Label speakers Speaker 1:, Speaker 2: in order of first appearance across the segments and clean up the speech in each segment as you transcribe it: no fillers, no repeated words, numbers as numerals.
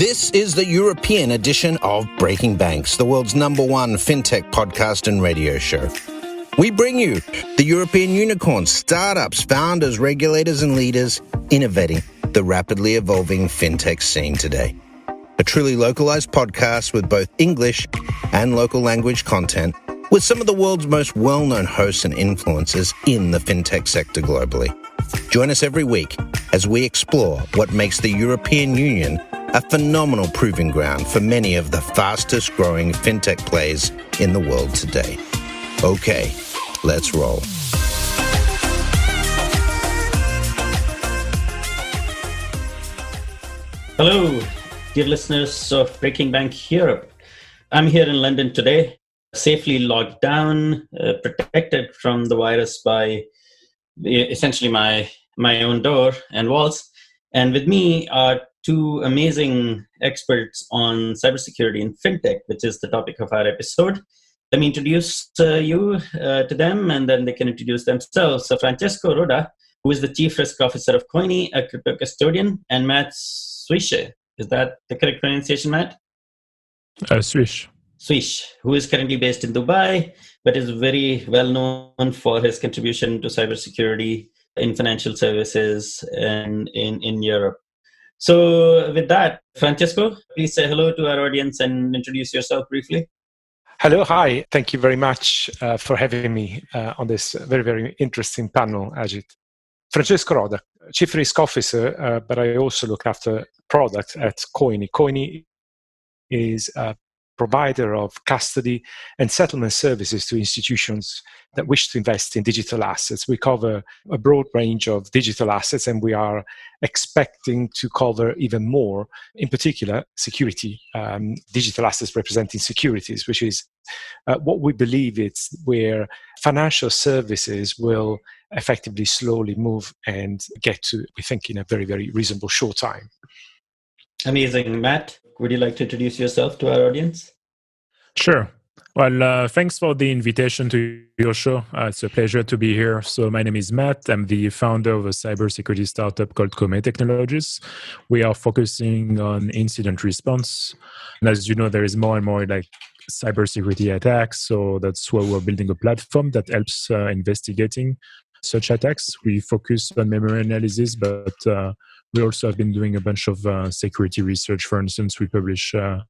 Speaker 1: This is the European edition of Breaking Banks, the world's #1 FinTech podcast and radio show. We bring you the European unicorns, startups, founders, regulators, and leaders innovating the rapidly evolving FinTech scene today. A truly localized podcast with both English and local language content, with some of the world's most well-known hosts and influencers in the FinTech sector globally. Join us every week as we explore what makes the European Union a phenomenal proving ground for many of the fastest growing FinTech plays in the world today. Okay, let's roll.
Speaker 2: Hello, dear listeners of Breaking Bank Europe. I'm here in London today, safely logged down, protected from the virus by essentially my own door and walls. And with me are two amazing experts on cybersecurity and FinTech, which is the topic of our episode. Let me introduce you to them, and then they can introduce themselves. So Francesco Roda, who is the Chief Risk Officer of Coiny, a crypto custodian, and Matt Swish. Is that the correct pronunciation, Matt?
Speaker 3: Swish,
Speaker 2: who is currently based in Dubai, but is very well known for his contribution to cybersecurity in financial services and in Europe. So with that, Francesco, please say hello to our audience and introduce yourself briefly.
Speaker 3: Hello, hi. Thank you very much for having me on this very, very interesting panel, Ajit. Francesco Roda, Chief Risk Officer, but I also look after product at Coiny. Coiny is a provider of custody and settlement services to institutions that wish to invest in digital assets. We cover a broad range of digital assets, and we are expecting to cover even more, in particular, security, digital assets representing securities, which is what we believe it's where financial services will effectively slowly move and get to, we think, in a very, very reasonable short time.
Speaker 2: Amazing. Matt, would you like to introduce yourself to our audience?
Speaker 4: Sure. Well, thanks for the invitation to your show. It's a pleasure to be here. So my name is Matt. I'm the founder of a cybersecurity startup called Kome Technologies. We are focusing on incident response. And as you know, there is more and more cybersecurity attacks. So that's why we're building a platform that helps investigating such attacks. We focus on memory analysis, but we also have been doing a bunch of security research. For instance, we publish a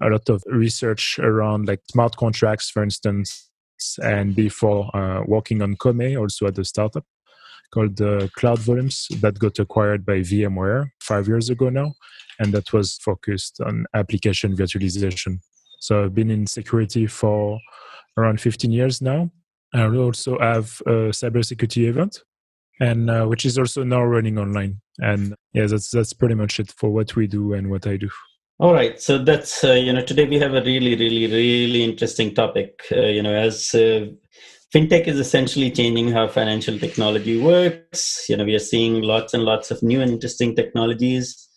Speaker 4: lot of research around smart contracts, for instance, and before working on Kome, also at a startup called Cloud Volumes that got acquired by VMware 5 years ago now, and that was focused on application virtualization. So I've been in security for around 15 years now. I also have a cybersecurity event, and which is also now running online. And yeah, that's pretty much it for what we do and what I do.
Speaker 2: All right. So that's, today we have a really, really, really interesting topic. As FinTech is essentially changing how financial technology works. We are seeing lots and lots of new and interesting technologies,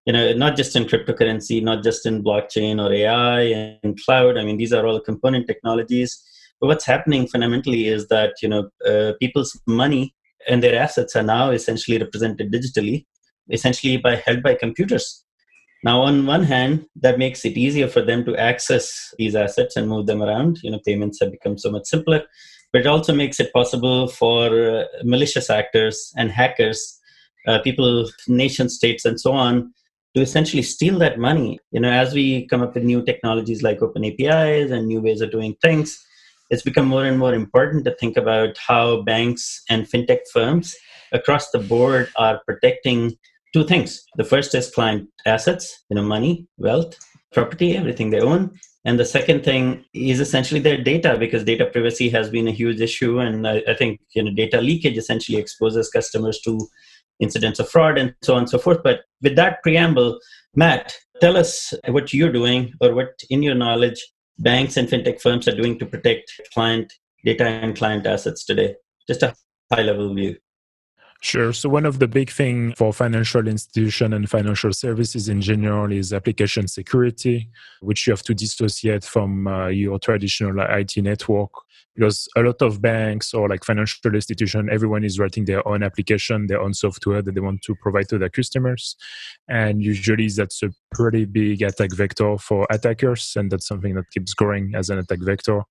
Speaker 2: not just in cryptocurrency, not just in blockchain or AI and cloud. I mean, these are all component technologies. But what's happening fundamentally is that, people's money and their assets are now essentially represented digitally, essentially held by computers. Now, on one hand, that makes it easier for them to access these assets and move them around. Payments have become so much simpler, but it also makes it possible for malicious actors and hackers, people, nation states, and so on, to essentially steal that money. As we come up with new technologies like open APIs and new ways of doing things, it's become more and more important to think about how banks and FinTech firms across the board are protecting two things. The first is client assets, money, wealth, property, everything they own. And the second thing is essentially their data, because data privacy has been a huge issue. And I think, data leakage essentially exposes customers to incidents of fraud and so on and so forth. But with that preamble, Matt, tell us what you're doing, or what, in your knowledge, banks and FinTech firms are doing to protect client data and client assets today. Just a high-level view.
Speaker 4: Sure. So one of the big things for financial institutions and financial services in general is application security, which you have to dissociate from your traditional IT network. because a lot of banks or like financial institution, everyone is writing their own application, their own software that they want to provide to their customers. And usually that's a pretty big attack vector for attackers. And that's something that keeps growing as an attack vector.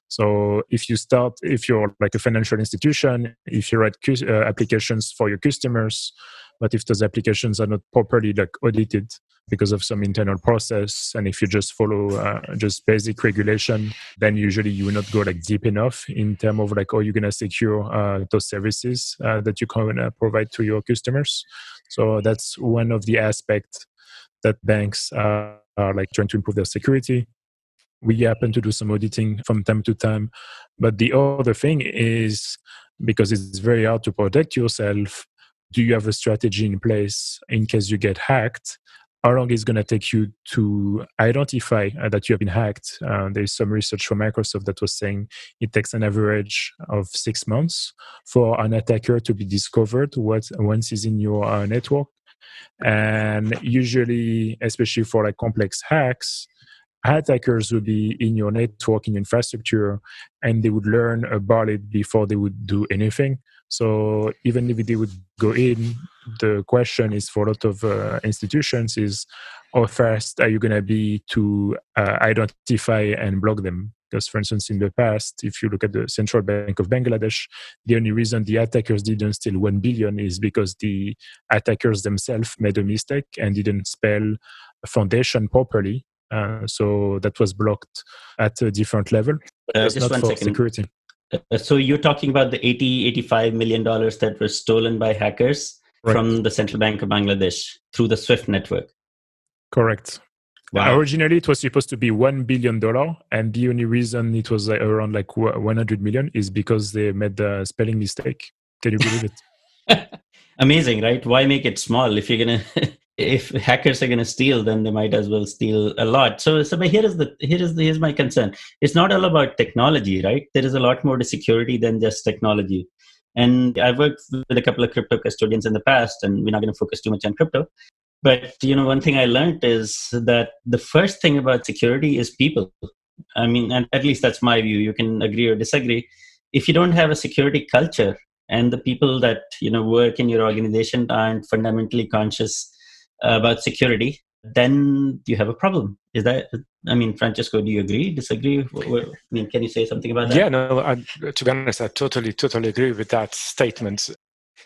Speaker 4: So if you're like a financial institution, if you write applications for your customers, but if those applications are not properly like audited because of some internal process, and if you just follow just basic regulation, then usually you will not go like deep enough in terms of like, oh, you're gonna secure those services that you can provide to your customers. So that's one of the aspects that banks are like trying to improve their security. We happen to do some auditing from time to time. But the other thing is, because it's very hard to protect yourself, do you have a strategy in place in case you get hacked? How long is it going to take you to identify that you have been hacked? There's some research from Microsoft that was saying it takes an average of 6 months for an attacker to be discovered once he's in your network. And usually, especially for like complex hacks, attackers would be in your network, in your infrastructure, and they would learn about it before they would do anything. So even if they would go in, the question is for a lot of institutions is, how fast are you going to be to identify and block them? Because, for instance, in the past, if you look at the Central Bank of Bangladesh, the only reason the attackers didn't steal 1 billion is because the attackers themselves made a mistake and didn't spell foundation properly. So that was blocked at a different level. It's
Speaker 2: just
Speaker 4: not
Speaker 2: one
Speaker 4: for
Speaker 2: second.
Speaker 4: security.
Speaker 2: So you're talking about the $85 million that were stolen by hackers from the Central Bank of Bangladesh through the SWIFT network.
Speaker 4: Correct.
Speaker 2: Wow.
Speaker 4: Originally, it was supposed to be $1 billion. And the only reason it was around like 100 million is because they made the spelling mistake. Can you believe it?
Speaker 2: Amazing, right? Why make it small? If you're going to... If hackers are going to steal, then they might as well steal a lot. So but here's my concern. It's not all about technology, right? There is a lot more to security than just technology. And I've worked with a couple of crypto custodians in the past, and we're not going to focus too much on crypto. But one thing I learned is that the first thing about security is people. I mean, and at least that's my view. You can agree or disagree. If you don't have a security culture, and the people that work in your organization aren't fundamentally conscious about security, then you have a problem. Is that, Francesco, do you agree, disagree? Can you say something about that?
Speaker 3: Yeah, no, to be honest, I totally agree with that statement.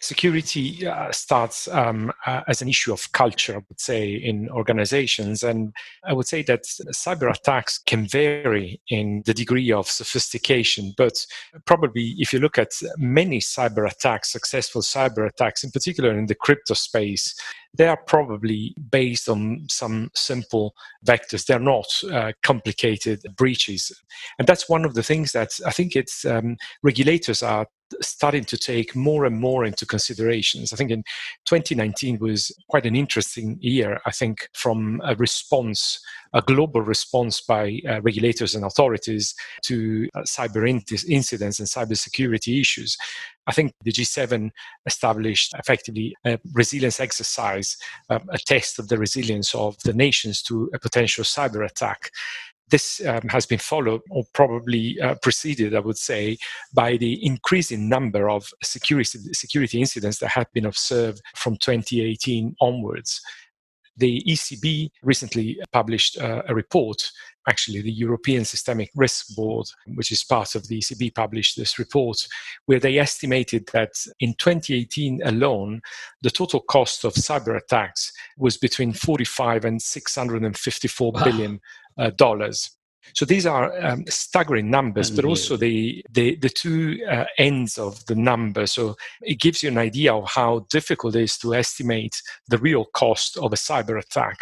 Speaker 3: Security starts as an issue of culture, I would say, in organizations. And I would say that cyber attacks can vary in the degree of sophistication. But probably if you look at many cyber attacks, successful cyber attacks, in particular in the crypto space, they are probably based on some simple vectors. They're not complicated breaches. And that's one of the things that I think it's regulators are starting to take more and more into considerations. I think in 2019 was quite an interesting year, I think, from a global response by regulators and authorities to cyber incidents and cybersecurity issues. I think the G7 established effectively a resilience exercise, a test of the resilience of the nations to a potential cyber attack. This has been followed, or probably preceded, I would say, by the increasing number of security incidents that have been observed from 2018 onwards. The ECB recently published a report. Actually, the European Systemic Risk Board, which is part of the ECB, published this report where they estimated that in 2018 alone, the total cost of cyber attacks was between 45 and 654 billion dollars. So these are staggering numbers, but also the two ends of the number. So it gives you an idea of how difficult it is to estimate the real cost of a cyber attack.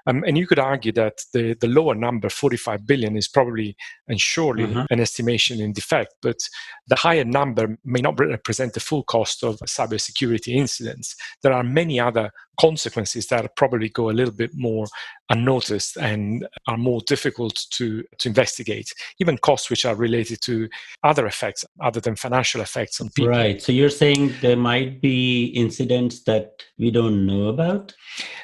Speaker 3: And you could argue that the lower number, 45 billion, is probably and surely an estimation in defect, but the higher number may not represent the full cost of cybersecurity incidents. There are many other consequences that probably go a little bit more unnoticed and are more difficult to investigate, even costs which are related to other effects other than financial effects on people.
Speaker 2: Right. So you're saying there might be incidents that we don't know about?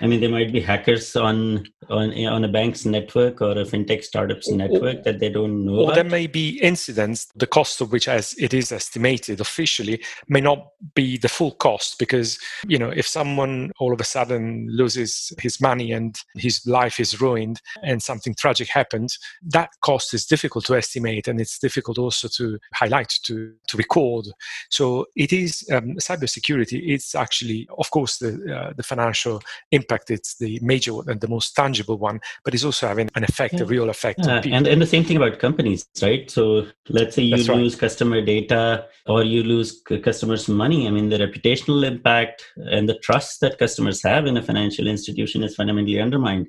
Speaker 2: I mean, there might be hackers on on a bank's network or a fintech startup's network that they don't know
Speaker 3: or
Speaker 2: about?
Speaker 3: there may be incidents, the cost of which, as it is estimated officially, may not be the full cost, because if someone all of a sudden loses his money and his life is ruined and something tragic happens, that cost is difficult to estimate, and it's difficult also to highlight, to record. So it is cybersecurity. It's actually, of course, the financial impact. It's the major and the most tangible one, but it's also having an effect, a real effect on people.
Speaker 2: And the same thing about companies, right? So let's say you
Speaker 3: That's
Speaker 2: lose
Speaker 3: right.
Speaker 2: customer data or you lose customers' money. I mean, the reputational impact and the trust that customers have in a financial institution is fundamentally undermined.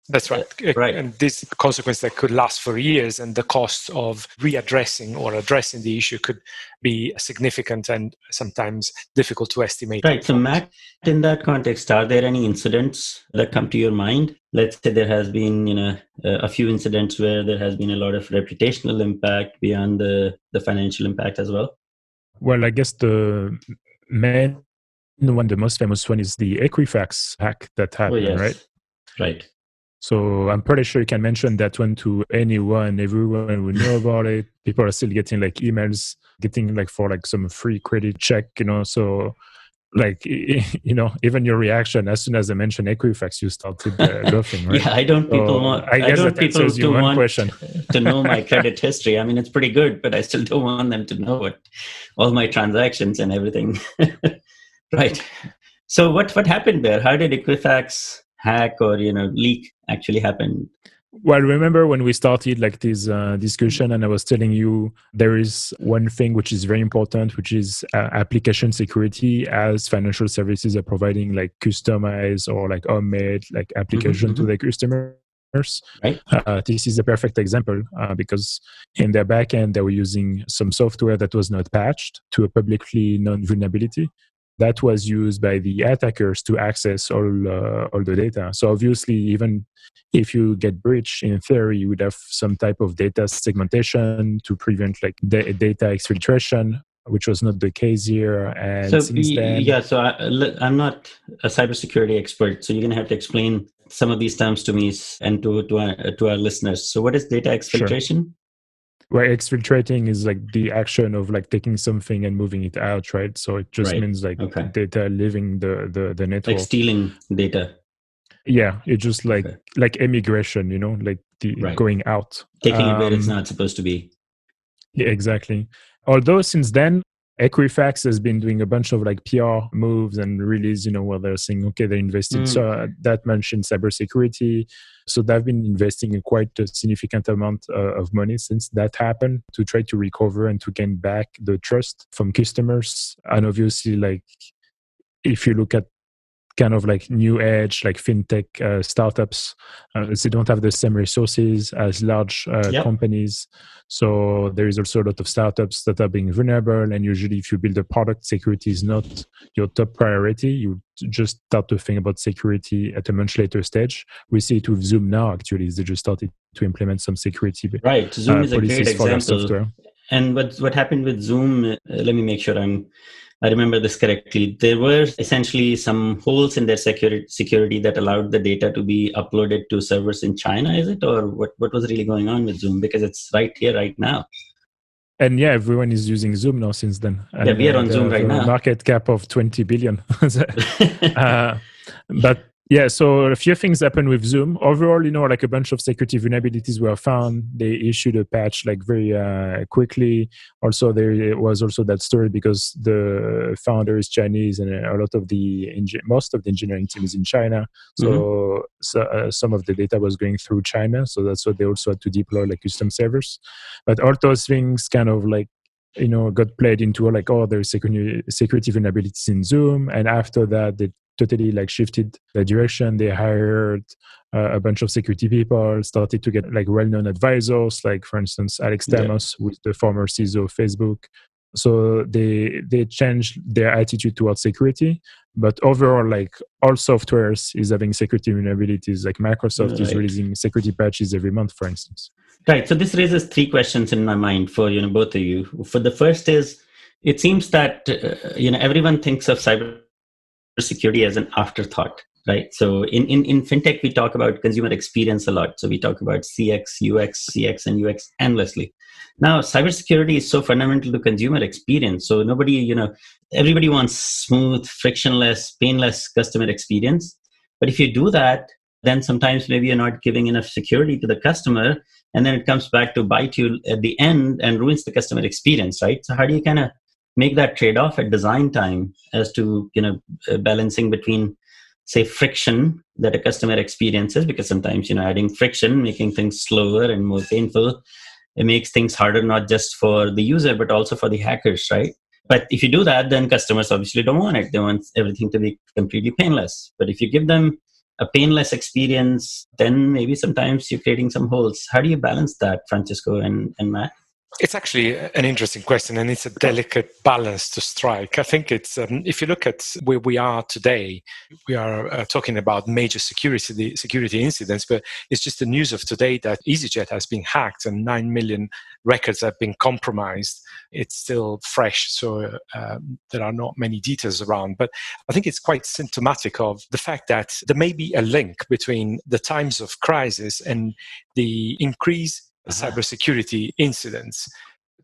Speaker 3: That's right.
Speaker 2: Right.
Speaker 3: And this consequence that could last for years, and the cost of readdressing or addressing the issue could be significant and sometimes difficult to estimate.
Speaker 2: Right. So, Matt, in that context, are there any incidents that come to your mind? Let's say there has been, a few incidents where there has been a lot of reputational impact beyond the financial impact as well.
Speaker 4: Well, I guess the main one, the most famous one, is the Equifax hack that happened, right?
Speaker 2: Right.
Speaker 4: So I'm pretty sure you can mention that one to anyone. Everyone will know about it. People are still getting emails, getting for some free credit check, So even your reaction as soon as I mentioned Equifax, you started laughing, right?
Speaker 2: Yeah, I don't people want. I guess that answers you one question. To know my credit history. I mean, it's pretty good, but I still don't want them to know all my transactions and everything. Right. So what happened there? How did Equifax hack or leak actually happen?
Speaker 4: Well, remember when we started this discussion, and I was telling you there is one thing which is very important, which is application security, as financial services are providing customized or homemade application to their customers.
Speaker 2: Right.
Speaker 4: This is a perfect example because in their backend they were using some software that was not patched to a publicly known vulnerability that was used by the attackers to access all the data. So obviously, even if you get breached, in theory, you would have some type of data segmentation to prevent data exfiltration, which was not the case here. And
Speaker 2: so
Speaker 4: since then,
Speaker 2: so I'm not a cybersecurity expert, so you're going to have to explain some of these terms to me and to our listeners. So what is data exfiltration? Sure.
Speaker 4: Where exfiltrating is the action of taking something and moving it out, right? So it just means data leaving the network.
Speaker 2: Like stealing data.
Speaker 4: Yeah, it's just like emigration, going out.
Speaker 2: Taking it where it's not supposed to be.
Speaker 4: Yeah, exactly. Although since then, Equifax has been doing a bunch of PR moves and release, where they're saying, okay, they invested that much in cybersecurity. So they've been investing in quite a significant amount of money since that happened to try to recover and to gain back the trust from customers. And obviously, if you look at kind of new age, FinTech startups, they don't have the same resources as large companies. So there is also a lot of startups that are being vulnerable. And usually if you build a product, security is not your top priority. You just start to think about security at a much later stage. We see it with Zoom now, actually. They just started to implement some security
Speaker 2: right. Zoom is a great example.
Speaker 4: Software.
Speaker 2: And what happened with Zoom, let me make sure I remember this correctly. There were essentially some holes in their security that allowed the data to be uploaded to servers in China, is it? Or what was really going on with Zoom? Because it's right here, right now.
Speaker 4: And yeah, everyone is using Zoom now since then. And,
Speaker 2: we are on Zoom right now.
Speaker 4: Market cap of 20 billion. But yeah, so a few things happened with Zoom. Overall, a bunch of security vulnerabilities were found. They issued a patch very quickly. Also, there was also that story because the founder is Chinese and a lot of most of the engineering team is in China. So, some of the data was going through China. So that's what they also had to deploy custom servers. But all those things kind of got played into there's security vulnerabilities in Zoom. And after that, they totally shifted the direction. They hired a bunch of security people, started to get well-known advisors, for instance, Alex Stamos, who is the former CISO of Facebook. So they changed their attitude towards security. But overall, all softwares is having security vulnerabilities. Microsoft is releasing security patches every month, for instance.
Speaker 2: Right. So this raises three questions in my mind for both of you. For the first is, it seems that everyone thinks of cybersecurity as an afterthought, right? So in fintech, we talk about consumer experience a lot. So we talk about CX, and UX endlessly. Now, cybersecurity is so fundamental to consumer experience. So everybody wants smooth, frictionless, painless customer experience. But if you do that, then sometimes maybe you're not giving enough security to the customer, and then it comes back to bite you at the end and ruins the customer experience, right? So how do you kind of make that trade-off at design time as to balancing between, say, friction that a customer experiences, because sometimes adding friction, making things slower and more painful, it makes things harder not just for the user but also for the hackers, right? But if you do that, then customers obviously don't want it. They want everything to be completely painless. But if you give them a painless experience, then maybe sometimes you're creating some holes. How do you balance that, Francisco and Matt?
Speaker 3: It's actually an interesting question, and it's a delicate balance to strike. I think it's, if you look at where we are today, we are talking about major security incidents, but it's just the news of today that EasyJet has been hacked and 9 million records have been compromised. It's still fresh, so there are not many details around. But I think it's quite symptomatic of the fact that there may be a link between the times of crisis and the increase cybersecurity incidents.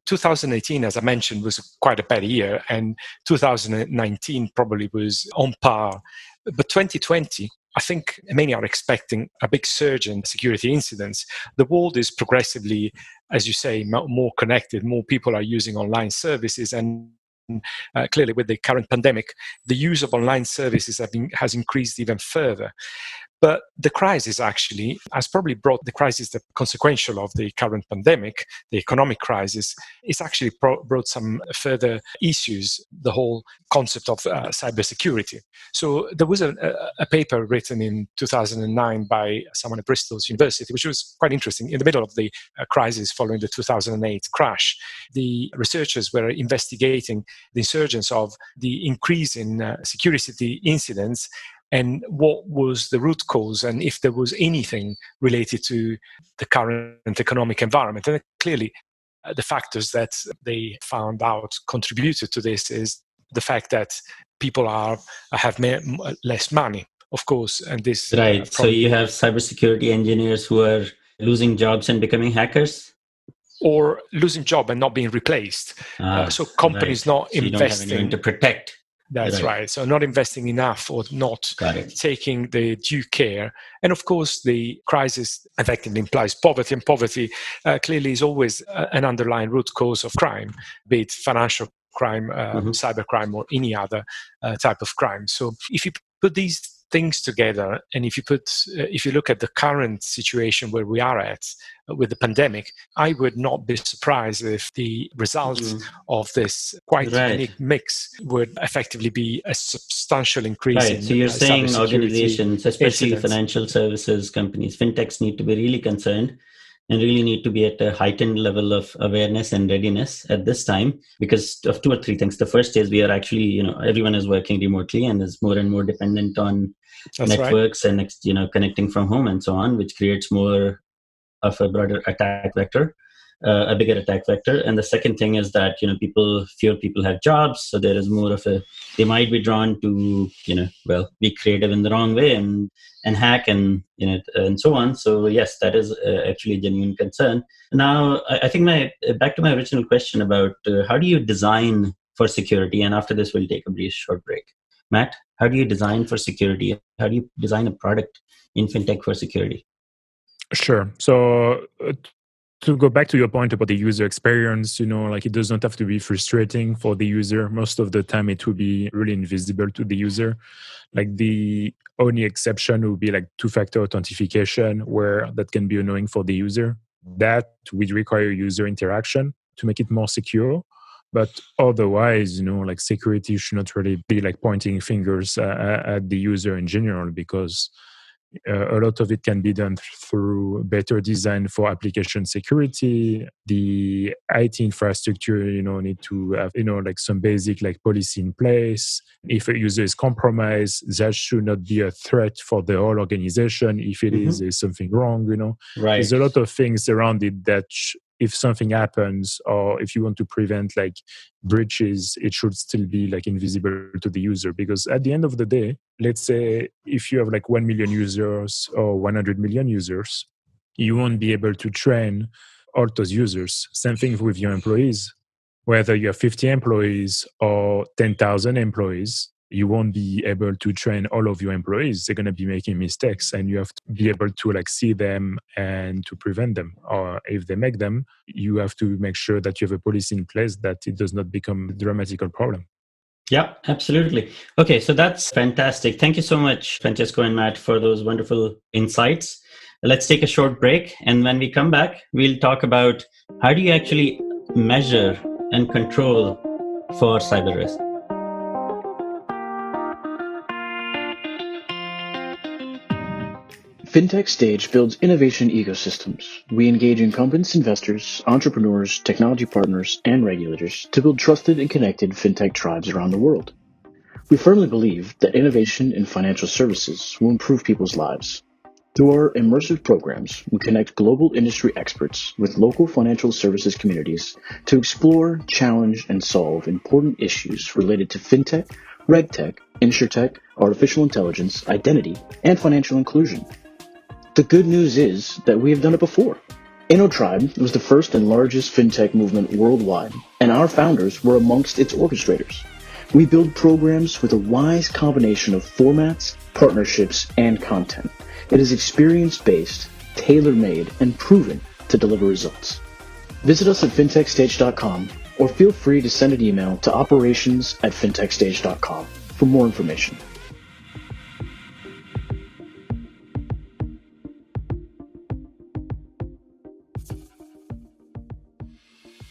Speaker 3: 2018, as I mentioned, was quite a bad year, and 2019 probably was on par. But 2020, I think many are expecting a big surge in security incidents. The world is progressively, as you say, more connected. More people are using online services, and clearly with the current pandemic, the use of online services has increased even further. But the crisis actually has probably brought the crisis, the consequential of the current pandemic, the economic crisis, it's actually brought some further issues, the whole concept of cybersecurity. So there was a paper written in 2009 by someone at Bristol's University, which was quite interesting. In the middle of the crisis following the 2008 crash, the researchers were investigating the insurgence of the increase in security incidents and what was the root cause, and if there was anything related to the current economic environment. And clearly, the factors that they found out contributed to this is the fact that people have less money, of course, and this
Speaker 2: right. So you have cybersecurity engineers who are losing jobs and becoming hackers,
Speaker 3: or losing job and not being replaced. So companies not investing. You don't have anyone
Speaker 2: to protect.
Speaker 3: That's right. So not investing enough or not taking the due care. And of course, the crisis effectively implies poverty, and poverty clearly is always an underlying root cause of crime, be it financial crime, cybercrime, or any other type of crime. So if you put these things together, and if you look at the current situation where we are at with the pandemic, I would not be surprised if the results of this quite unique mix would effectively be a substantial increase in
Speaker 2: so you're saying organizations, especially financial services companies, fintechs, need to be really concerned and really need to be at a heightened level of awareness and readiness at this time because of two or three things. The first is we are actually, everyone is working remotely and is more and more dependent on networks and, connecting from home and so on, which creates more of a broader attack vector, a bigger attack vector. And the second thing is that, fewer people have jobs. So there is more of they might be drawn to, be creative in the wrong way and hack and so on. So yes, that is actually a genuine concern. Now, I think back to my original question about how do you design for security? And after this, we'll take a brief short break. Matt, how do you design for security? How do you design a product in fintech for security?
Speaker 4: Sure. So to go back to your point about the user experience, it does not have to be frustrating for the user. Most of the time, it will be really invisible to the user. Like the only exception would be like two-factor authentication, where that can be annoying for the user. That would require user interaction to make it more secure. But otherwise, security should not really be like pointing fingers at the user in general, because a lot of it can be done through better design for application security. The IT infrastructure, need to have, some basic policy in place. If a user is compromised, that should not be a threat for the whole organization. If it is, there's something wrong,
Speaker 2: Right.
Speaker 4: There's a lot of things around it that if something happens or if you want to prevent like breaches, it should still be like invisible to the user. Because at the end of the day, let's say if you have like 1 million users or 100 million users, you won't be able to train all those users. Same thing with your employees. Whether you have 50 employees or 10,000 employees, you won't be able to train all of your employees. They're going to be making mistakes, and you have to be able to like see them and to prevent them. Or if they make them, you have to make sure that you have a policy in place that it does not become a dramatical problem.
Speaker 2: Yeah, absolutely. Okay, so that's fantastic. Thank you so much, Francesco and Matt, for those wonderful insights. Let's take a short break. And when we come back, we'll talk about how do you actually measure and control for cyber risk.
Speaker 5: FinTech Stage builds innovation ecosystems. We engage incumbents, investors, entrepreneurs, technology partners, and regulators to build trusted and connected FinTech tribes around the world. We firmly believe that innovation in financial services will improve people's lives. Through our immersive programs, we connect global industry experts with local financial services communities to explore, challenge, and solve important issues related to FinTech, RegTech, InsurTech, artificial intelligence, identity, and financial inclusion. The good news is that we have done it before. InnoTribe was the first and largest FinTech movement worldwide, and our founders were amongst its orchestrators. We build programs with a wise combination of formats, partnerships, and content. It is experience-based, tailor-made, and proven to deliver results. Visit us at fintechstage.com or feel free to send an email to operations@fintechstage.com for more information.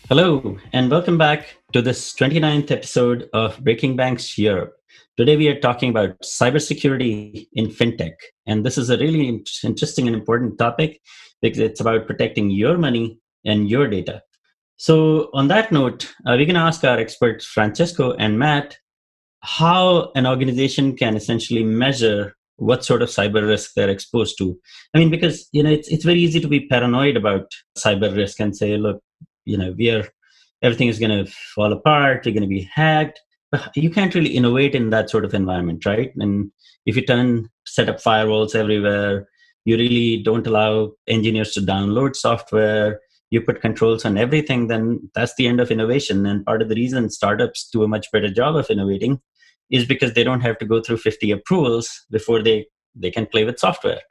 Speaker 2: Hello, and welcome back to this 29th episode of Breaking Banks Europe. Today we are talking about cybersecurity in FinTech. And this is a really interesting and important topic because it's about protecting your money and your data. So on that note, we're going to ask our experts, Francesco and Matt, how an organization can essentially measure what sort of cyber risk they're exposed to. I mean, because, it's very easy to be paranoid about cyber risk and say, look, everything is going to fall apart, you're going to be hacked. But you can't really innovate in that sort of environment, right? And if you set up firewalls everywhere, you really don't allow engineers to download software, you put controls on everything, then that's the end of innovation. And part of the reason startups do a much better job of innovating is because they don't have to go through 50 approvals before they can play with software.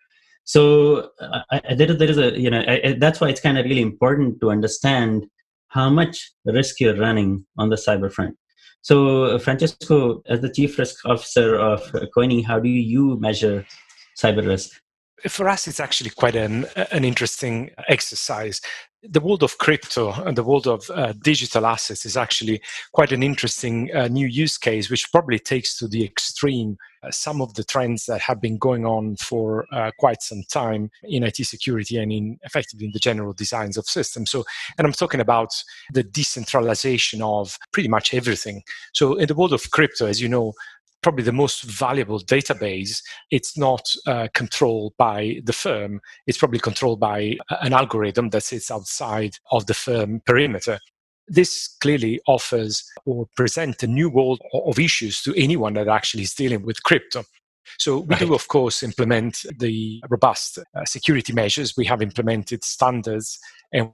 Speaker 2: So that's why it's kind of really important to understand how much risk you're running on the cyber front. So Francesco, as the Chief Risk Officer of Coiny, how do you measure cyber risk?
Speaker 3: For us, it's actually quite an interesting exercise. The world of crypto and the world of digital assets is actually quite an interesting new use case, which probably takes to the extreme some of the trends that have been going on for quite some time in IT security and effectively in the general designs of systems. So, and I'm talking about the decentralization of pretty much everything. So in the world of crypto, as you know, probably the most valuable database, it's not controlled by the firm. It's probably controlled by an algorithm that sits outside of the firm perimeter. This clearly offers or presents a new world of issues to anyone that actually is dealing with crypto. So we do, of course, implement the robust security measures. We have implemented standards, and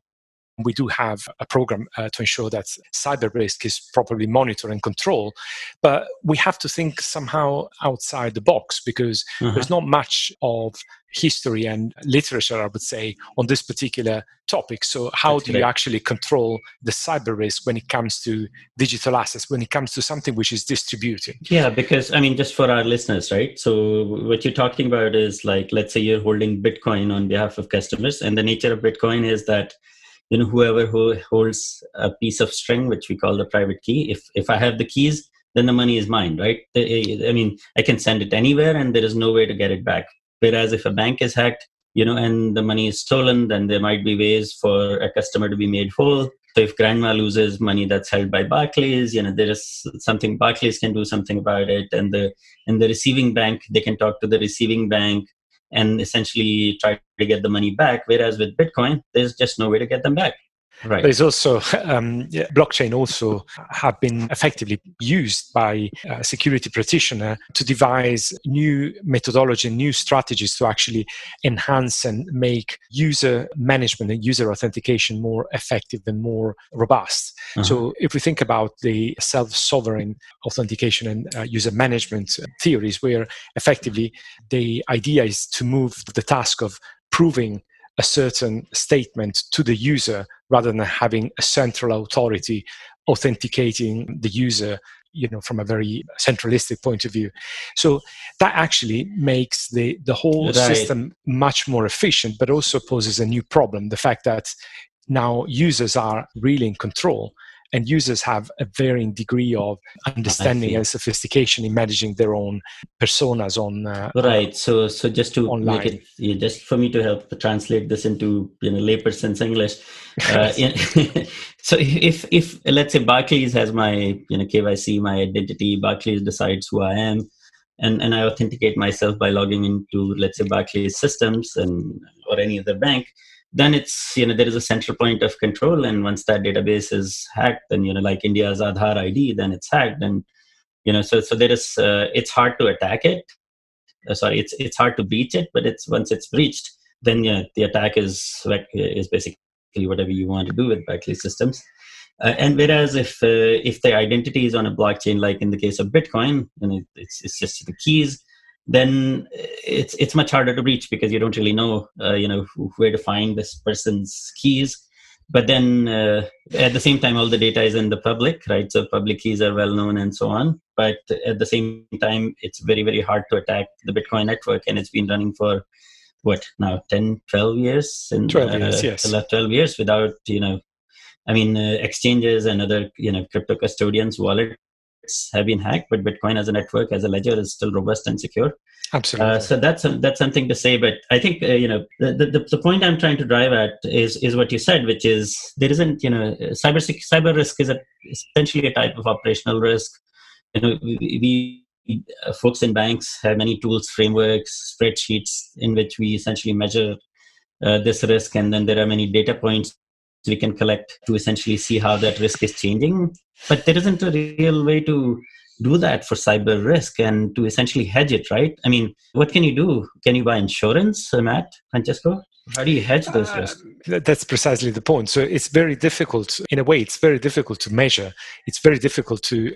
Speaker 3: we do have a program to ensure that cyber risk is properly monitored and controlled. But we have to think somehow outside the box because there's not much of history and literature, I would say, on this particular topic. So how do you actually control the cyber risk when it comes to digital assets, when it comes to something which is distributed?
Speaker 2: Yeah, because, just for our listeners, right? So what you're talking about is like, let's say you're holding Bitcoin on behalf of customers, and the nature of Bitcoin is that whoever who holds a piece of string, which we call the private key, if I have the keys, then the money is mine, right? I can send it anywhere and there is no way to get it back. Whereas if a bank is hacked, and the money is stolen, then there might be ways for a customer to be made whole. So if grandma loses money that's held by Barclays, there is something Barclays can do something about it. And the receiving bank, they can talk to the receiving bank and essentially try to get the money back. Whereas with Bitcoin, there's just no way to get them back. Right.
Speaker 3: There's also blockchain also have been effectively used by security practitioners to devise new methodology, new strategies to actually enhance and make user management and user authentication more effective and more robust. So if we think about the self-sovereign authentication and user management theories, where effectively the idea is to move the task of proving a certain statement to the user rather than having a central authority authenticating the user, from a very centralistic point of view. So that actually makes the whole system much more efficient, but also poses a new problem. The fact that now users are really in control, and users have a varying degree of understanding and sophistication in managing their own personas on
Speaker 2: right. So just to
Speaker 3: online.
Speaker 2: make it, just for me to help translate this into layperson's English. So if let's say Barclays has my KYC, my identity, Barclays decides who I am, and I authenticate myself by logging into, let's say, Barclays systems or any other bank, then it's there is a central point of control, and once that database is hacked, then like India's Aadhaar ID, then it's hacked, and so there is it's hard to attack it. It's hard to breach it, but once it's breached, then the attack is basically whatever you want to do with Barclays systems. And whereas if the identity is on a blockchain, like in the case of Bitcoin, and it's just the keys, then it's much harder to breach because you don't really know where to find this person's keys. But then at the same time, all the data is in the public, right? So public keys are well known and so on. But at the same time, it's very, very hard to attack the Bitcoin network, and it's been running for what now 10, 12 years?
Speaker 3: 12 years, yes.
Speaker 2: The last 12 years without exchanges and other crypto custodians, wallets have been hacked, but Bitcoin as a network, as a ledger, is still robust and secure.
Speaker 3: Absolutely.
Speaker 2: So that's something to say. But I think the point I'm trying to drive at is what you said, which is there isn't cyber risk is essentially a type of operational risk. We folks in banks have many tools, frameworks, spreadsheets in which we essentially measure this risk, and then there are many data points we can collect to essentially see how that risk is changing. But there isn't a real way to do that for cyber risk and to essentially hedge it, right? I mean, what can you do? Can you buy insurance, Matt, Francesco? How do you hedge those risks?
Speaker 3: That's precisely the point. So it's very difficult, in a way, it's very difficult to measure. It's very difficult to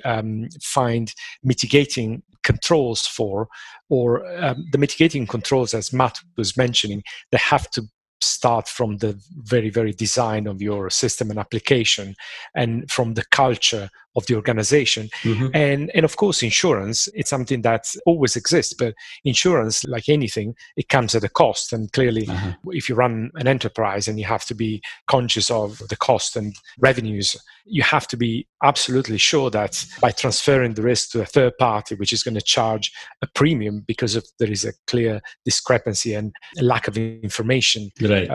Speaker 3: find mitigating controls for, or the mitigating controls, as Matt was mentioning, they have to start from the very, very design of your system and application, and from the culture of the organization. And of course, insurance, it's something that always exists, but insurance, like anything, it comes at a cost. And clearly, if you run an enterprise and you have to be conscious of the cost and revenues, you have to be absolutely sure that by transferring the risk to a third party, which is going to charge a premium because there is a clear discrepancy and a lack of information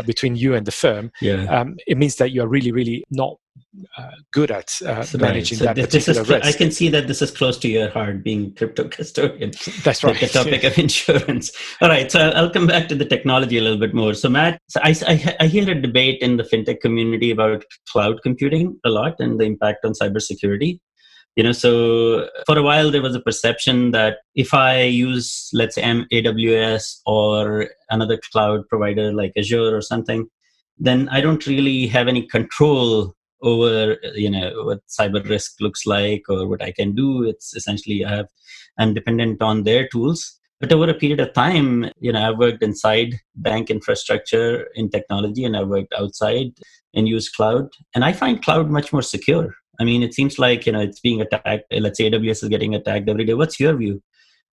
Speaker 3: between you and the firm, it means that you are really, really not good at managing that particular risk.
Speaker 2: I can see that this is close to your heart, being crypto custodian.
Speaker 3: That's right.
Speaker 2: The topic of insurance. All right, so I'll come back to the technology a little bit more. So Matt, I hear a debate in the FinTech community about cloud computing a lot and the impact on cybersecurity. So for a while there was a perception that if I use, let's say, AWS or another cloud provider like Azure or something, then I don't really have any control over what cyber risk looks like or what I can do. It's essentially I'm dependent on their tools. But over a period of time, I've worked inside bank infrastructure in technology, and I've worked outside and used cloud, and I find cloud much more secure. I mean, it seems like it's being attacked. Let's say AWS is getting attacked every day. What's your view?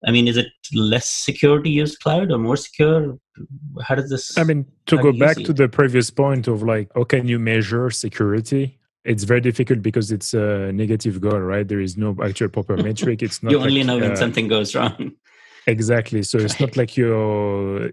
Speaker 2: I mean, is it less secure to use cloud or more secure? How does this?
Speaker 4: I mean, to go back to the previous point of how can you measure security? It's very difficult because it's a negative goal, right? There is no actual proper metric. It's not.
Speaker 2: You only know when something goes wrong.
Speaker 4: Exactly. So it's not like your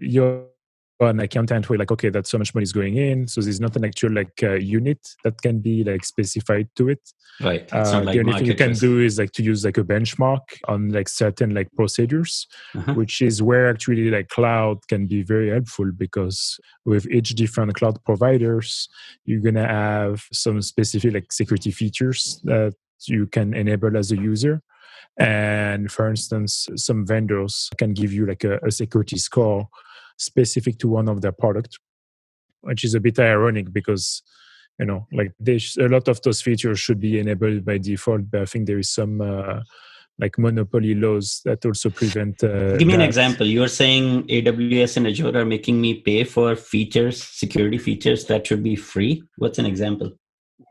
Speaker 4: an accountant where like, okay, that's so much money is going in. So there's not an actual like unit that can be like specified to it.
Speaker 2: Right. It's not like
Speaker 4: the only thing you
Speaker 2: market
Speaker 4: can
Speaker 2: risk.
Speaker 4: do is like to use like a benchmark on like certain like procedures, which is where actually like cloud can be very helpful, because with each different cloud providers, you're going to have some specific like security features that you can enable as a user. And for instance, some vendors can give you like a security score specific to one of their products, which is a bit ironic because, you know, like a lot of those features should be enabled by default, but I think there is some like monopoly laws that also prevent
Speaker 2: Give me an
Speaker 4: that.
Speaker 2: example. You're saying AWS and Azure are making me pay for features, security features that should be free. What's an example?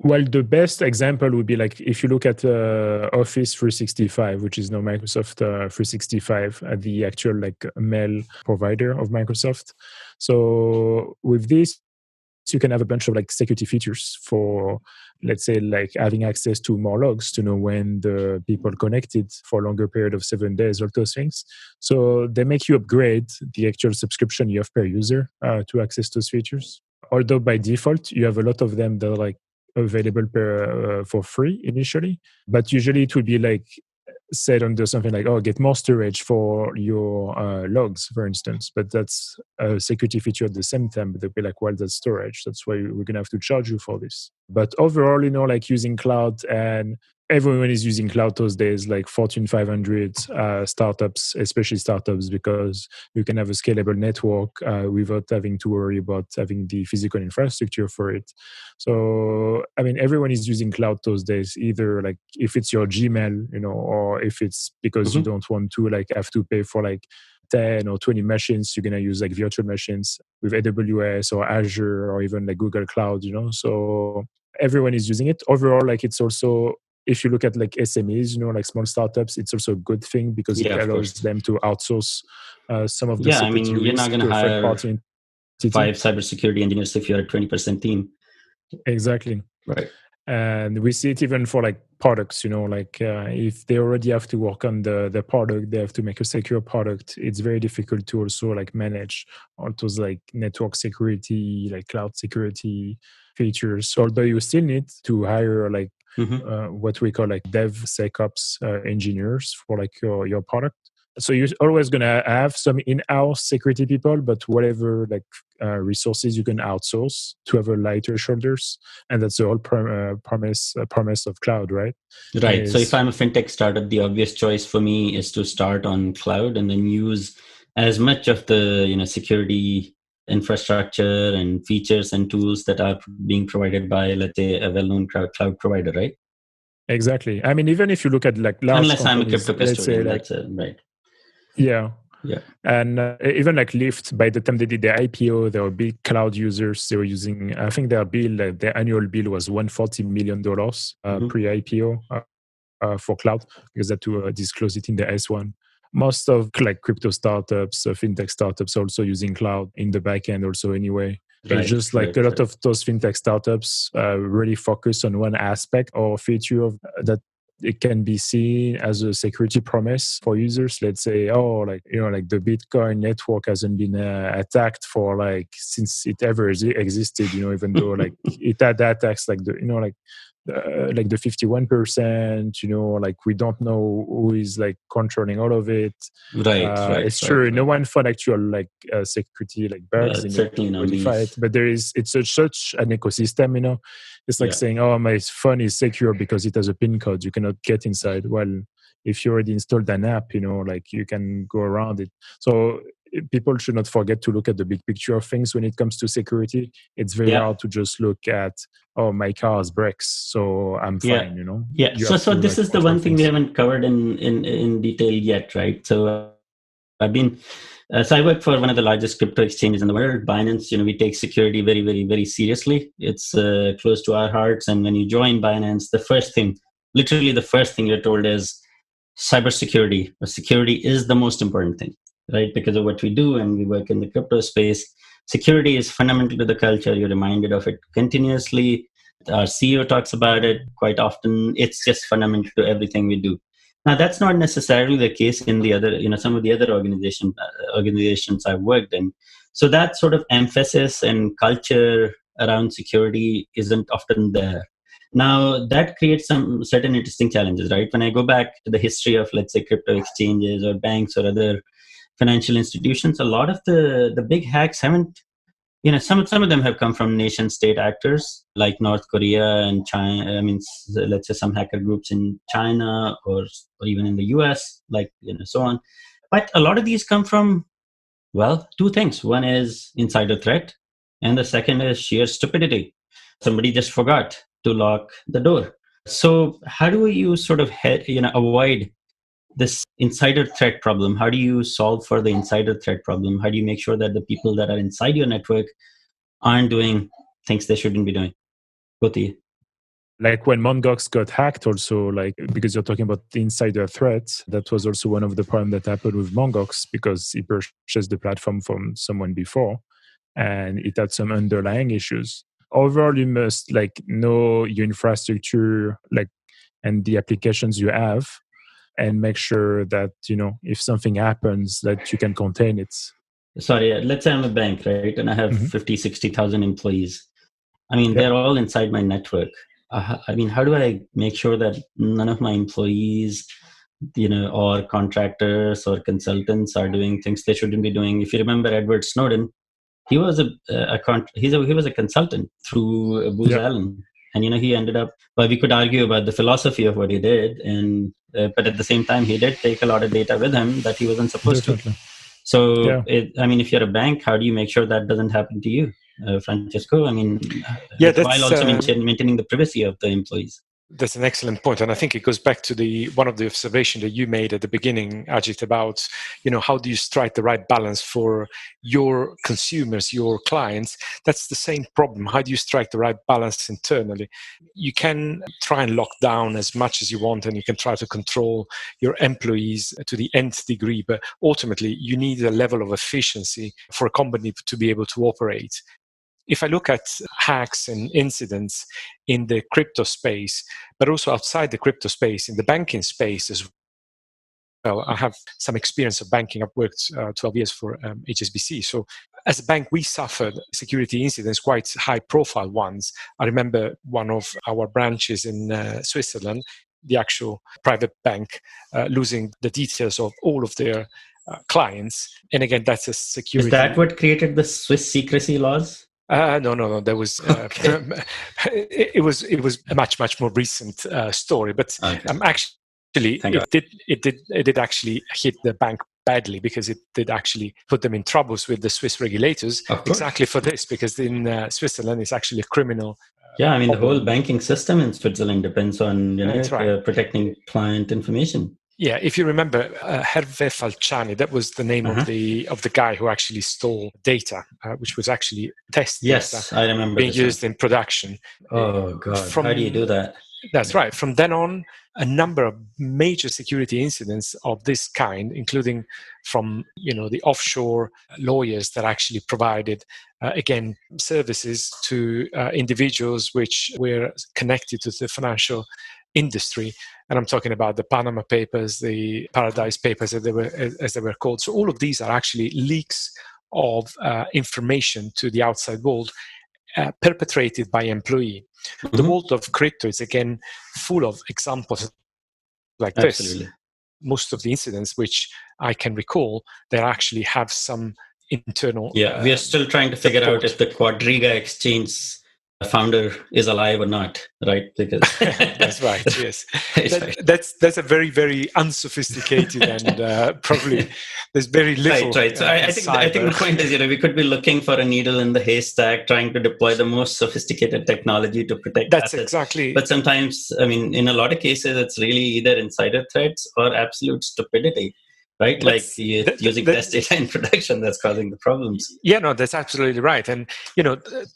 Speaker 4: Well, the best example would be like if you look at Office 365, which is now Microsoft 365, the actual like mail provider of Microsoft. So with this, you can have a bunch of like security features for, let's say, like having access to more logs to know when the people connected for a longer period of 7 days, all those things. So they make you upgrade the actual subscription you have per user to access those features. Although by default, you have a lot of them that are like available for free initially, but usually it will be like set under something like, oh, get more storage for your logs, for instance. But that's a security feature at the same time. But they'll be like, well, that's storage. That's why we're going to have to charge you for this. But overall, you know, like using cloud, and everyone is using cloud those days, like Fortune 500 startups, especially startups, because you can have a scalable network without having to worry about having the physical infrastructure for it. So, I mean, everyone is using cloud those days, either like if it's your Gmail, you know, or if it's because you don't want to like have to pay for like 10 or 20 machines, you're going to use like virtual machines with AWS or Azure or even like Google Cloud, you know. So everyone is using it. Overall, like it's also, if you look at like SMEs, you know, like small startups, it's also a good thing because it allows them to outsource some of the security
Speaker 2: you're not
Speaker 4: risk
Speaker 2: going
Speaker 4: to
Speaker 2: to
Speaker 4: a third
Speaker 2: hire
Speaker 4: party entity.
Speaker 2: 5 cybersecurity engineers if you're a 20% team.
Speaker 4: Exactly.
Speaker 2: Right.
Speaker 4: And we see it even for like products, you know, like if they already have to work on the product, they have to make a secure product. It's very difficult to also like manage all those like network security, like cloud security features. Although you still need to hire like what we call like DevSecOps engineers for like your product. So you're always going to have some in-house security people, but whatever like resources you can outsource to have a lighter shoulders. And that's the whole promise of cloud, right?
Speaker 2: Right. So if I'm a fintech startup, the obvious choice for me is to start on cloud and then use as much of the, you know, security infrastructure and features and tools that are being provided by, let's say, a well-known cloud provider, right?
Speaker 4: Exactly. I mean, even if you look at like large
Speaker 2: unless
Speaker 4: companies,
Speaker 2: I'm a crypto custodian,
Speaker 4: like,
Speaker 2: that's right.
Speaker 4: Yeah.
Speaker 2: Yeah.
Speaker 4: And even like Lyft, by the time they did their IPO, they were big cloud users. They were using, I think their bill, their annual bill was $140 million pre-IPO for cloud, because they had to disclose it in the S1. Most of like crypto startups, fintech startups, are also using cloud in the back end also anyway. It's just like a lot of those fintech startups really focus on one aspect or feature of that. It can be seen as a security promise for users. Let's say, oh, like, you know, like the Bitcoin network hasn't been attacked for like since it ever existed, you know, even though like it had attacks like the, you know, like the 51%, you know, like we don't know who is like controlling all of it. It's true. No one found actual like security like bugs in it to modify it, but it's such an ecosystem, you know. It's like saying, oh, my phone is secure because it has a PIN code. You cannot get inside. Well, if you already installed an app, you know, like you can go around it. So people should not forget to look at the big picture of things when it comes to security. It's very hard to just look at, oh, my car has brakes, so I'm fine, you know?
Speaker 2: Yeah. So this is the one thing we haven't covered in detail yet, right? So I've been, so I work for one of the largest crypto exchanges in the world, Binance. You know, we take security very, very, very seriously. It's close to our hearts. And when you join Binance, literally the first thing you're told is cybersecurity. Security is the most important thing, right? Because of what we do, and we work in the crypto space. Security is fundamental to the culture. You're reminded of it continuously. Our CEO talks about it quite often. It's just fundamental to everything we do. Now, that's not necessarily the case in the other, you know, some of the other organizations I've worked in. So that sort of emphasis and culture around security isn't often there. Now, that creates some certain interesting challenges, right? When I go back to the history of, let's say, crypto exchanges or banks or other financial institutions, a lot of the big hacks haven't, some of them have come from nation state actors like North Korea and China. I mean, let's say some hacker groups in China or even in the US, like, so on. But a lot of these come from, well, two things. One is insider threat, and the second is sheer stupidity. Somebody just forgot to lock the door. So how do you sort of avoid this insider threat problem? How do you solve for the insider threat problem? How do you make sure that the people that are inside your network aren't doing things they shouldn't be doing? Both of you.
Speaker 4: Like when Mongox got hacked also, like, because you're talking about the insider threats, that was also one of the problems that happened with Mongox, because he purchased the platform from someone before and it had some underlying issues. Overall, you must know your infrastructure, and the applications you have, and make sure that, if something happens, that you can contain it.
Speaker 2: Sorry, let's say I'm a bank, right? And I have 50, 60,000 employees. I mean, they're all inside my network. I mean, how do I make sure that none of my employees, or contractors or consultants are doing things they shouldn't be doing? If you remember Edward Snowden, he was he was a consultant through Booz Allen, and he ended up. Well, we could argue about the philosophy of what he did, and but at the same time, he did take a lot of data with him that he wasn't supposed to. So, I mean, if you're a bank, how do you make sure that doesn't happen to you, Francesco? I mean, while also maintaining the privacy of the employees.
Speaker 3: That's an excellent point, and I think it goes back to one of the observations that you made at the beginning, Ajit, about how do you strike the right balance for your consumers, your clients. That's the same problem. How do you strike the right balance internally? You can try and lock down as much as you want, and you can try to control your employees to the nth degree, but ultimately you need a level of efficiency for a company to be able to operate. If I look at hacks and incidents in the crypto space, but also outside the crypto space, in the banking space as well, I have some experience of banking. I've worked 12 years for HSBC. So as a bank, we suffered security incidents, quite high-profile ones. I remember one of our branches in Switzerland, the actual private bank, losing the details of all of their clients. And again, that's a security.
Speaker 2: Is that what created the Swiss secrecy laws?
Speaker 3: No. There was it was a much more recent story, but actually it did actually hit the bank badly, because it did actually put them in troubles with the Swiss regulators exactly for this, because in Switzerland it's actually a criminal.
Speaker 2: Yeah, I mean, the whole banking system in Switzerland depends on protecting client information.
Speaker 3: Yeah, if you remember, Hervé Falciani, that was the name of the guy who actually stole data, which was actually test
Speaker 2: data. I remember
Speaker 3: being used in production.
Speaker 2: Oh God! How do you do that?
Speaker 3: That's right. From then on, a number of major security incidents of this kind, including from the offshore lawyers that actually provided again services to individuals which were connected to the financial industry. And I'm talking about the Panama Papers, the Paradise Papers, as they were called. So all of these are actually leaks of information to the outside world, perpetrated by employee. Mm-hmm. The world of crypto is again full of examples like this. Most of the incidents which I can recall, they actually have some internal.
Speaker 2: Yeah, we are still trying to figure out if the Quadriga exchange founder is alive or not, right? Because
Speaker 3: that's right. Yes, that's a very, very unsophisticated and probably there's very little.
Speaker 2: Right. So I think the point is, we could be looking for a needle in the haystack, trying to deploy the most sophisticated technology to protect
Speaker 3: assets.
Speaker 2: Exactly. But sometimes, I mean, in a lot of cases, it's really either insider threats or absolute stupidity. Right, using test data in production that's causing the problems.
Speaker 3: Yeah, no, that's absolutely right. And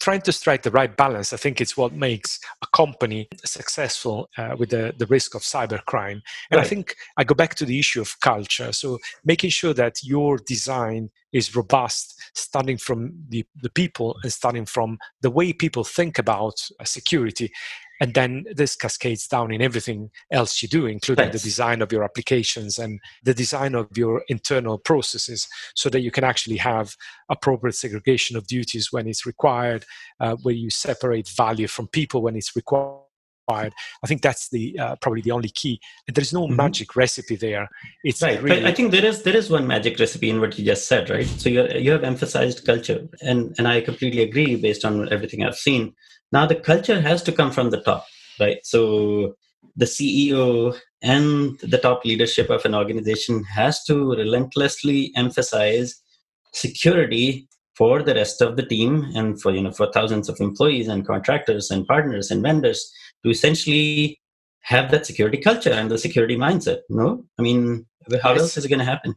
Speaker 3: trying to strike the right balance, I think it's what makes a company successful with the risk of cybercrime. And I think I go back to the issue of culture. So making sure that your design is robust, starting from the people and starting from the way people think about security. And then this cascades down in everything else you do, including the design of your applications and the design of your internal processes, so that you can actually have appropriate segregation of duties when it's required, where you separate value from people when it's required. I think that's the probably the only key. And there's no magic recipe there. It's
Speaker 2: right.
Speaker 3: really...
Speaker 2: But I think there is one magic recipe in what you just said, right? So you have emphasized culture, and I completely agree based on everything I've seen. Now the culture has to come from the top, right? So the CEO and the top leadership of an organization has to relentlessly emphasize security for the rest of the team, and for thousands of employees and contractors and partners and vendors, to essentially have that security culture and the security mindset. No, I mean, how else is it going to happen?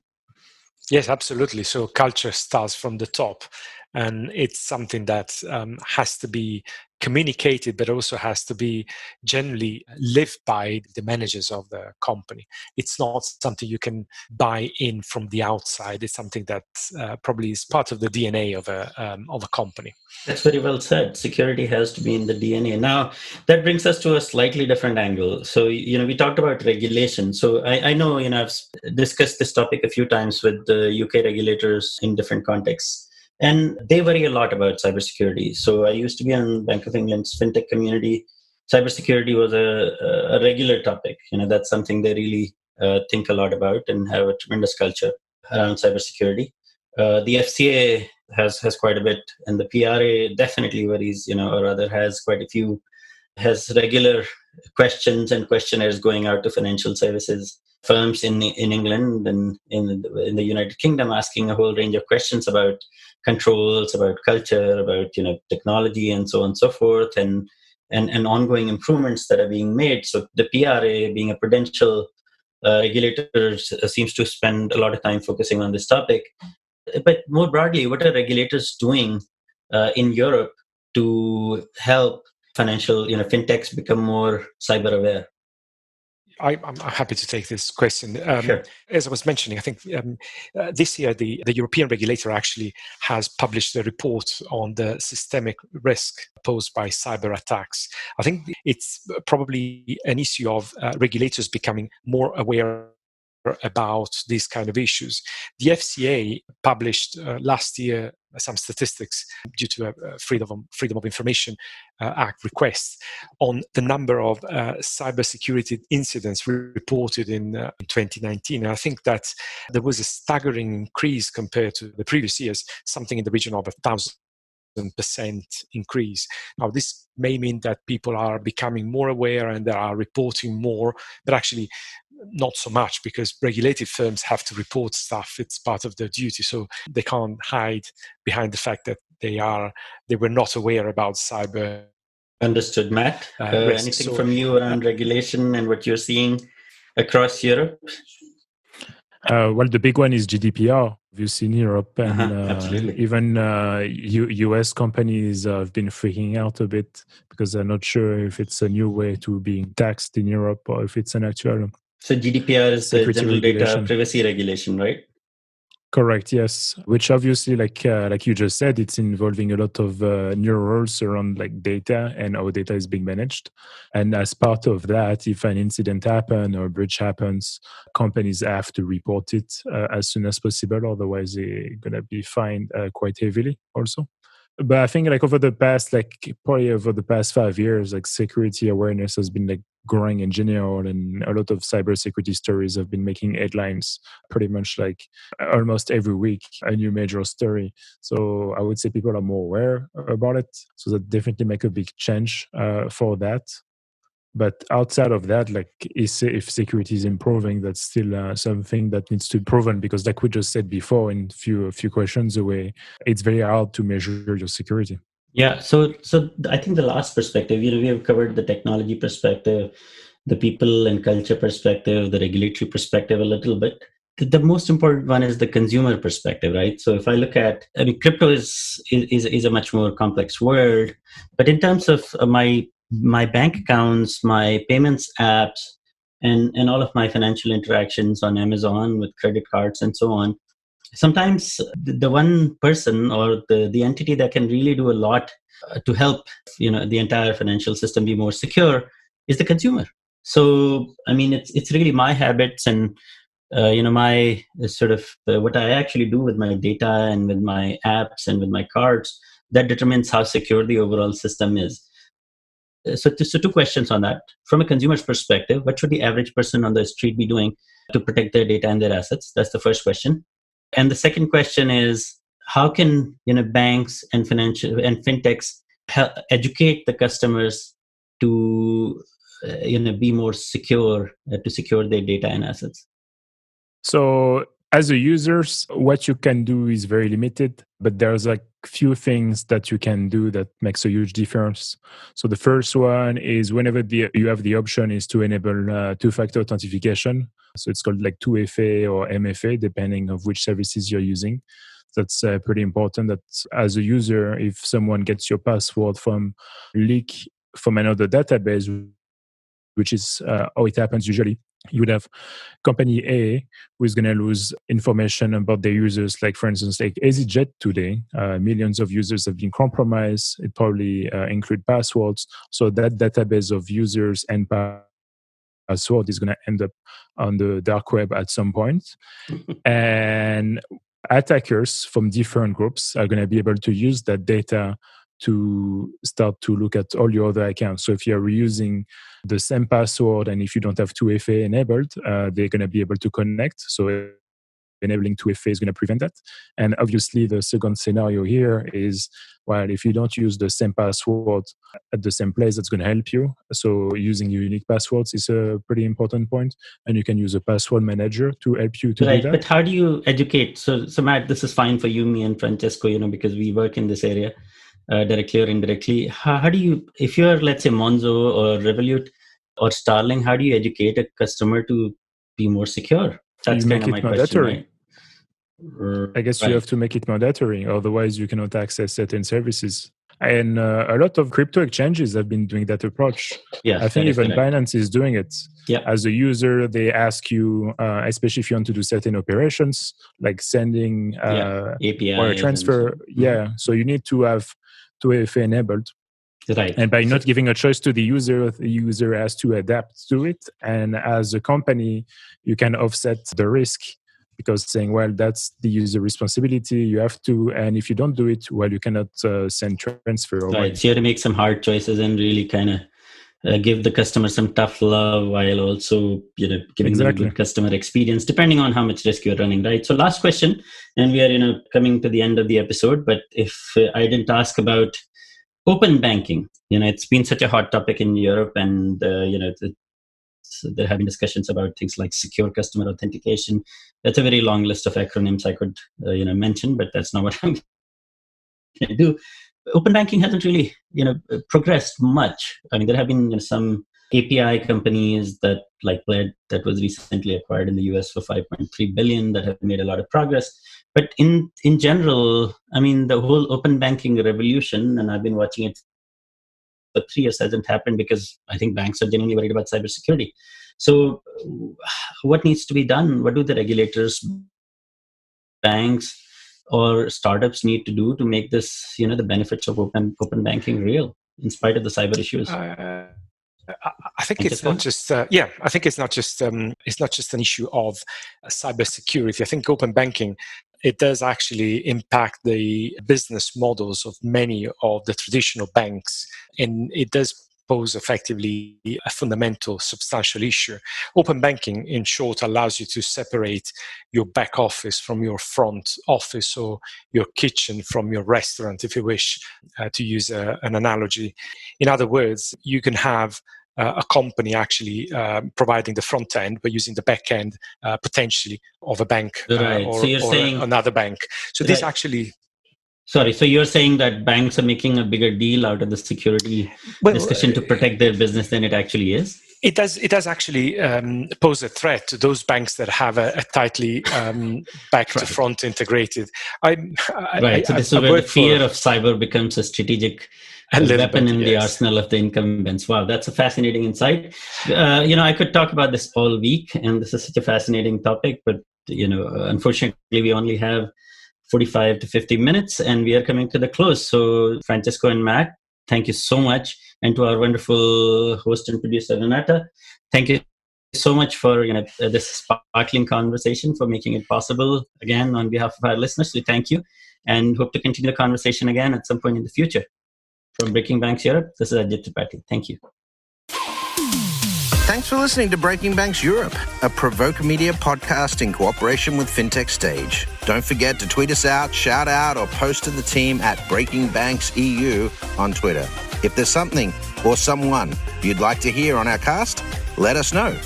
Speaker 3: Yes, absolutely. So culture starts from the top, and it's something that has to be communicated, but also has to be generally lived by the managers of the company. It's not something you can buy in from the outside. It's something that probably is part of the DNA of a company.
Speaker 2: That's very well said. Security has to be in the DNA. Now, that brings us to a slightly different angle. So, we talked about regulation. So I know, I've discussed this topic a few times with the UK regulators in different contexts. And they worry a lot about cybersecurity. So I used to be on Bank of England's FinTech community. Cybersecurity was a regular topic. That's something they really think a lot about and have a tremendous culture around cybersecurity. The FCA has quite a bit, and the PRA definitely worries, or rather has quite a few, has regular questions and questionnaires going out to financial services firms in England and in the United Kingdom, asking a whole range of questions about controls, about culture, about technology, and so on and so forth, and ongoing improvements that are being made. So the PRA, being a prudential regulator, seems to spend a lot of time focusing on this topic. But more broadly, what are regulators doing in Europe to help financial, fintechs become more cyber aware?
Speaker 3: I'm happy to take this question.
Speaker 2: Sure.
Speaker 3: As I was mentioning, I think this year the European regulator actually has published a report on the systemic risk posed by cyber attacks. I think it's probably an issue of regulators becoming more aware about these kind of issues. The FCA published last year some statistics due to a Freedom of Information Act request on the number of cybersecurity incidents reported in 2019. And I think that there was a staggering increase compared to the previous years, something in the region of 1,000% increase. Now, this may mean that people are becoming more aware and they are reporting more, but actually not so much, because regulated firms have to report stuff. It's part of their duty, so they can't hide behind the fact that they were not aware about cyber.
Speaker 2: Understood, Matt. Anything from you around regulation and what you're seeing across Europe?
Speaker 4: Well, the big one is GDPR. Obviously in Europe, and
Speaker 2: absolutely.
Speaker 4: Even US companies have been freaking out a bit because they're not sure if it's a new way to being taxed in Europe or if it's an actual.
Speaker 2: So GDPR is the General Data Privacy Regulation, right?
Speaker 4: Correct, yes. Which obviously, like you just said, it's involving a lot of new rules around like data and how data is being managed. And as part of that, if an incident happens or a breach happens, companies have to report it as soon as possible. Otherwise, they're gonna be fined quite heavily also. But I think over the past 5 years, like security awareness has been like growing in general, and a lot of cybersecurity stories have been making headlines pretty much like almost every week, a new major story. So I would say people are more aware about it. So that definitely make a big change for that. But outside of that, if security is improving, that's still something that needs to be proven, because like we just said before in a few questions away, it's very hard to measure your security.
Speaker 2: Yeah, so I think the last perspective, we have covered the technology perspective, the people and culture perspective, the regulatory perspective a little bit. The most important one is the consumer perspective, right? So if I look at, crypto is a much more complex world, but in terms of my bank accounts, my payments apps, and all of my financial interactions on Amazon with credit cards and so on, sometimes the one person or the entity that can really do a lot to help the entire financial system be more secure is the consumer. So I mean, it's really my habits and my sort of what I actually do with my data and with my apps and with my cards that determines how secure the overall system is. So two questions on that. From a consumer's perspective, what should the average person on the street be doing to protect their data and their assets? That's the first question. And the second question is, how can banks and financial and fintechs help educate the customers to be more secure, to secure their data and assets?
Speaker 4: So as a users, what you can do is very limited, but there's like few things that you can do that makes a huge difference. So the first one is whenever you have the option is to enable two-factor authentication. So it's called like 2FA or MFA, depending of which services you're using. That's pretty important that as a user, if someone gets your password from leak from another database, which is how it happens usually, you would have company A who is going to lose information about their users. Like, for instance, like EasyJet today, millions of users have been compromised. It probably include passwords. So that database of users and password is going to end up on the dark web at some point. And attackers from different groups are going to be able to use that data to start to look at all your other accounts. So if you're reusing the same password and if you don't have 2FA enabled, they're going to be able to connect. So enabling 2FA is going to prevent that. And obviously the second scenario here is, well, if you don't use the same password at the same place, that's going to help you. So using unique passwords is a pretty important point. And you can use a password manager to help you to do that.
Speaker 2: But how do you educate? So Matt, this is fine for you, me and Francesco, because we work in this area. Directly or indirectly, how do you, if you're, let's say, Monzo or Revolut or Starling, how do you educate a customer to be more secure? That's
Speaker 4: you make it mandatory. I guess you have to make it mandatory, otherwise you cannot access certain services. And a lot of crypto exchanges have been doing that approach.
Speaker 2: Yes,
Speaker 4: I think even Binance is doing it.
Speaker 2: Yep.
Speaker 4: As a user, they ask you, especially if you want to do certain operations, like sending
Speaker 2: API
Speaker 4: or transfer. So you need to have 2FA enabled.
Speaker 2: Right.
Speaker 4: And by not giving a choice to the user has to adapt to it. And as a company, you can offset the risk because saying, well, that's the user responsibility. You have to, and if you don't do it, well, you cannot send transfer away.
Speaker 2: Right. So you have to make some hard choices and really kind of give the customer some tough love while also giving them a good customer experience, depending on how much risk you're running. Right. So last question, and we are coming to the end of the episode. But if I didn't ask about open banking, it's been such a hot topic in Europe, and there have been discussions about things like secure customer authentication. That's a very long list of acronyms I could mention, but that's not what I'm going to do. Open banking hasn't really progressed much. I mean, there have been some API companies that like Plaid that was recently acquired in the US for $5.3 billion that have made a lot of progress. But in general, I mean, the whole open banking revolution, and I've been watching it for 3 years, hasn't happened because I think banks are genuinely worried about cybersecurity. So what needs to be done? What do the regulators, banks, or startups need to do to make this, the benefits of open banking real in spite of the cyber issues?
Speaker 3: I think it's not just. I think it's not just. It's not just an issue of cybersecurity. I think open banking, it does actually impact the business models of many of the traditional banks, and it does pose effectively a fundamental, substantial issue. Open banking, in short, allows you to separate your back office from your front office, or your kitchen from your restaurant, if you wish, to use an analogy. In other words, you can have a company actually providing the front end, but using the back end potentially of a bank another bank. So this actually...
Speaker 2: Sorry, so you're saying that banks are making a bigger deal out of the security discussion to protect their business than it actually is?
Speaker 3: It does actually pose a threat to those banks that have a tightly back to front integrated.
Speaker 2: So this is where the fear of cyber becomes a strategic weapon in the arsenal of the incumbents. Wow, that's a fascinating insight. I could talk about this all week, and this is such a fascinating topic, but unfortunately, we only have 45 to 50 minutes, and we are coming to the close. So, Francesco and Matt, thank you so much. And to our wonderful host and producer, Renata, thank you so much for this sparkling conversation, for making it possible. Again, on behalf of our listeners, we thank you and hope to continue the conversation again at some point in the future. From Breaking Banks Europe, this is Ajit Tripathi. Thank you.
Speaker 1: Thanks for listening to Breaking Banks Europe, a Provoke Media podcast in cooperation with FinTech Stage. Don't forget to tweet us out, shout out, or post to the team at Breaking Banks EU on Twitter. If there's something or someone you'd like to hear on our cast, let us know.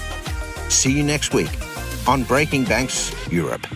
Speaker 1: See you next week on Breaking Banks Europe.